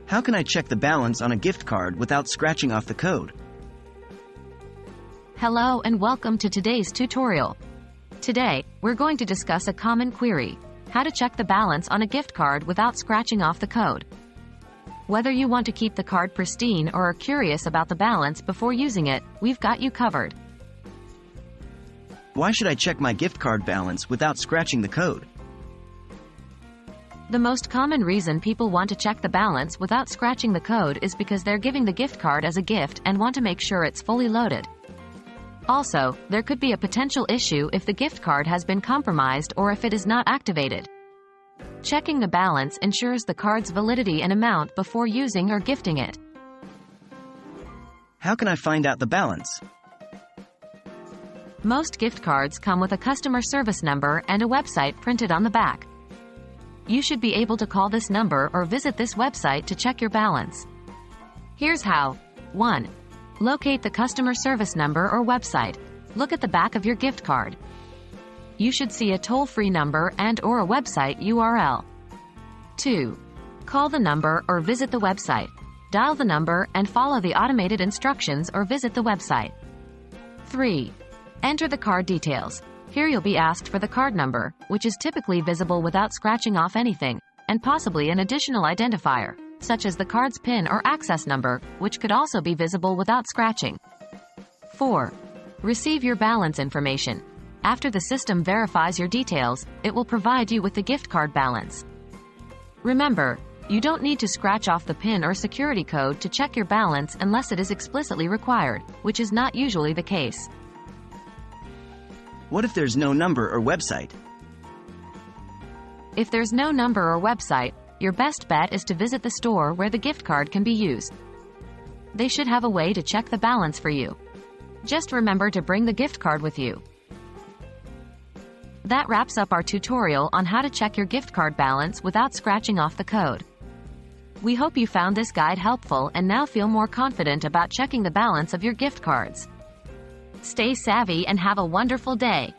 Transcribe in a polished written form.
How can I check the balance on a gift card without scratching off the code? Hello and welcome to today's tutorial. Today, we're going to discuss a common query: how to check the balance on a gift card without scratching off the code. Whether you want to keep the card pristine or are curious about the balance before using it, we've got you covered. Why should I check my gift card balance without scratching the code? The most common reason people want to check the balance without scratching the code is because they're giving the gift card as a gift and want to make sure it's fully loaded. Also, there could be a potential issue if the gift card has been compromised or if it is not activated. Checking the balance ensures the card's validity and amount before using or gifting it. How can I find out the balance? Most gift cards come with a customer service number and a website printed on the back. You should be able to call this number or visit this website to check your balance. Here's how. 1. Locate the customer service number or website. Look at the back of your gift card. You should see a toll-free number and/or a website URL. 2. Call the number or visit the website. Dial the number and follow the automated instructions or visit the website. 3. Enter the card details. Here you'll be asked for the card number, which is typically visible without scratching off anything, and possibly an additional identifier, such as the card's PIN or access number, which could also be visible without scratching. 4. Receive your balance information. After the system verifies your details, it will provide you with the gift card balance. Remember, you don't need to scratch off the PIN or security code to check your balance unless it is explicitly required, which is not usually the case. What if there's no number or website? If there's no number or website, your best bet is to visit the store where the gift card can be used. They should have a way to check the balance for you. Just remember to bring the gift card with you. That wraps up our tutorial on how to check your gift card balance without scratching off the code. We hope you found this guide helpful and now feel more confident about checking the balance of your gift cards. Stay savvy and have a wonderful day.